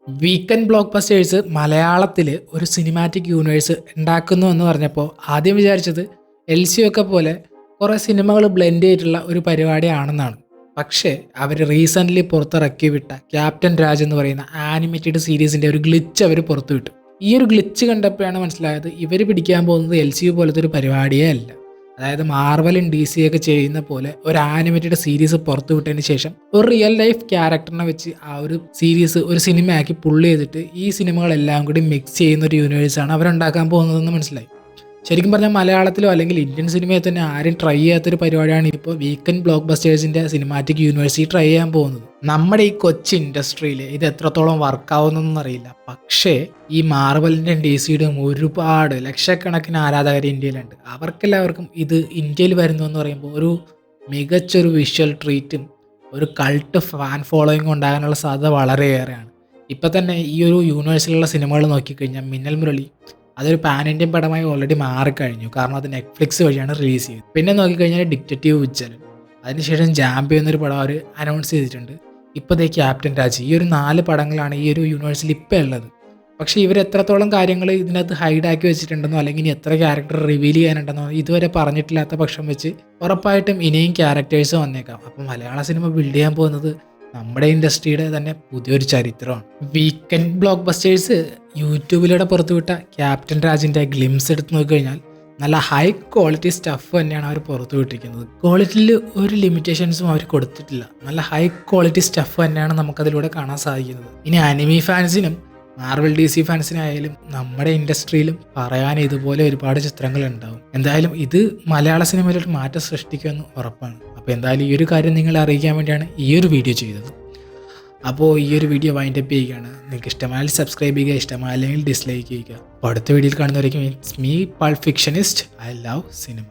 Weekend block busters മലയാളത്തിൽ ഒരു cinematic universe ഉണ്ടാക്കുന്നു എന്ന് പറഞ്ഞപ്പോൾ ആദ്യം വിചാരിച്ചത് എൽ സി ഒക്കെ പോലെ കുറേ സിനിമകൾ ബ്ലെൻഡ് ചെയ്തിട്ടുള്ള ഒരു പരിപാടിയാണെന്നാണ്. പക്ഷേ അവർ റീസെൻ്റ്ലി പുറത്തിറക്കി വിട്ട ക്യാപ്റ്റൻ രാജ് എന്ന് പറയുന്ന ആനിമേറ്റഡ് സീരീസിൻ്റെ ഒരു ഗ്ലിച്ച് അവർ പുറത്തുവിട്ടു. ഈ ഒരു ഗ്ലിച്ച് കണ്ടപ്പോഴാണ് മനസ്സിലായത് ഇവർ പിടിക്കാൻ പോകുന്നത് എൽ സി യു പോലത്തെ ഒരു പരിപാടിയേ അല്ല. അതായത് മാർവലും ഡി സി ഒക്കെ ചെയ്യുന്ന പോലെ ഒരു ആനിമേറ്റഡ് സീരീസ് പുറത്തു വിട്ടതിന് ശേഷം ഒരു റിയൽ ലൈഫ് ക്യാരക്ടറിനെ വെച്ച് ആ ഒരു സീരീസ് ഒരു സിനിമയാക്കി പുള്ള് ചെയ്തിട്ട് ഈ സിനിമകളെല്ലാം കൂടി മിക്സ് ചെയ്യുന്ന ഒരു യൂണിവേഴ്സാണ് അവരുണ്ടാക്കാൻ പോകുന്നതെന്ന് മനസ്സിലായി. ശരിക്കും പറഞ്ഞാൽ മലയാളത്തിലോ അല്ലെങ്കിൽ ഇന്ത്യൻ സിനിമയിൽ തന്നെ ആരും ട്രൈ ചെയ്യാത്തൊരു പരിപാടിയാണ് ഇപ്പോൾ വീക്കെൻഡ് ബ്ലോക്ക് ബസ്റ്റേഴ്സിൻ്റെ സിനിമാറ്റിക് യൂണിവേഴ്സ് ട്രൈ ചെയ്യാൻ പോകുന്നത്. നമ്മുടെ ഈ കൊച്ചു ഇൻഡസ്ട്രിയിൽ ഇത് എത്രത്തോളം വർക്കാവുന്നൊന്നും അറിയില്ല. പക്ഷേ ഈ മാർവലിൻ്റെയും ഡി സിയുടെയും ഒരുപാട് ലക്ഷക്കണക്കിന് ആരാധകർ ഇന്ത്യയിലുണ്ട്. അവർക്കെല്ലാവർക്കും ഇത് ഇന്ത്യയിൽ വരുന്നു എന്ന് പറയുമ്പോൾ ഒരു മികച്ചൊരു വിഷ്വൽ ട്രീറ്റും ഒരു കൾട്ട് ഫാൻ ഫോളോയിങ് ഉണ്ടാകാനുള്ള സാധ്യത വളരെയേറെയാണ്. ഇപ്പം തന്നെ ഈ ഒരു യൂണിവേഴ്സിലുള്ള സിനിമകൾ നോക്കിക്കഴിഞ്ഞാൽ മിന്നൽ മുരളി അതൊരു പാൻ ഇന്ത്യൻ പടമായി ഓൾറെഡി മാറിക്കഴിഞ്ഞു. കാരണം അത് നെറ്റ്ഫ്ലിക്സ് വഴിയാണ് റിലീസ് ചെയ്തത്. പിന്നെ നോക്കിക്കഴിഞ്ഞാൽ ഡിറ്റക്റ്റീവ് വിച്ചലൻ, അതിനുശേഷം ജാംബി എന്നൊരു പടം അവർ അനൗൺസ് ചെയ്തിട്ടുണ്ട്. ഇപ്പോൾ ദേ ക്യാപ്റ്റൻ രാജ്. ഈ ഒരു 4 പടങ്ങളാണ് ഈ ഒരു യൂണിവേഴ്സിൽ ഇപ്പോൾ ഉള്ളത്. പക്ഷേ ഇവർ എത്രത്തോളം കാര്യങ്ങൾ ഇതിനകത്ത് ഹൈഡാക്കി വെച്ചിട്ടുണ്ടെന്നോ അല്ലെങ്കിൽ ഇനി എത്ര ക്യാരക്ടർ റിവീൽ ചെയ്യാനുണ്ടെന്നോ ഇതുവരെ പറഞ്ഞിട്ടില്ലാത്ത പക്ഷം വെച്ച് ഉറപ്പായിട്ടും ഇനിയും ക്യാരക്ടേഴ്സ് വന്നേക്കാം. അപ്പം മലയാള സിനിമ ബിൽഡ് ചെയ്യാൻ പോകുന്നത് നമ്മുടെ ഇൻഡസ്ട്രിയുടെ തന്നെ പുതിയൊരു ചരിത്രമാണ്. വീക്കെൻഡ് ബ്ലോക്ക് ബസ്റ്റേഴ്സ് യൂട്യൂബിലൂടെ പുറത്തുവിട്ട ക്യാപ്റ്റൻ രാജിൻ്റെ ഗ്ലിംസ് എടുത്ത് നോക്കിക്കഴിഞ്ഞാൽ നല്ല ഹൈ ക്വാളിറ്റി സ്റ്റഫ് തന്നെയാണ് അവർ പുറത്തുവിട്ടിരിക്കുന്നത്. ക്വാളിറ്റിയിൽ ഒരു ലിമിറ്റേഷൻസും അവർ കൊടുത്തിട്ടില്ല. നല്ല ഹൈ ക്വാളിറ്റി സ്റ്റഫ് തന്നെയാണ് നമുക്കതിലൂടെ കാണാൻ സാധിക്കുന്നത്. ഇനി അനിമി ഫാൻസിനും മാർവൽ ഡി സി ഫാൻസിനായാലും നമ്മുടെ ഇൻഡസ്ട്രിയിലും പറയാൻ ഇതുപോലെ ഒരുപാട് ചിത്രങ്ങൾ ഉണ്ടാവും. എന്തായാലും ഇത് മലയാള സിനിമയിലൊരു മാറ്റം സൃഷ്ടിക്കുമെന്ന് ഉറപ്പാണ്. അപ്പോൾ എന്തായാലും ഈ ഒരു കാര്യം നിങ്ങളെ അറിയിക്കാൻ വേണ്ടിയാണ് ഈ ഒരു വീഡിയോ ചെയ്തത്. അപ്പോൾ ഈ ഒരു വീഡിയോ വൈൻഡപ്പ് ചെയ്യുകയാണ്. നിങ്ങൾക്ക് ഇഷ്ടമായാൽ സബ്സ്ക്രൈബ് ചെയ്യുക, ഇഷ്ടമായില്ലെങ്കിൽ ഡിസ്ലൈക്ക് ചെയ്യുക. അപ്പോൾ അടുത്ത വീഡിയോയിൽ കാണുന്നവരേക്കും ഇറ്റ്സ് മീ പൾപ്പ് ഫിക്ഷനിസ്റ്റ്. I love cinema.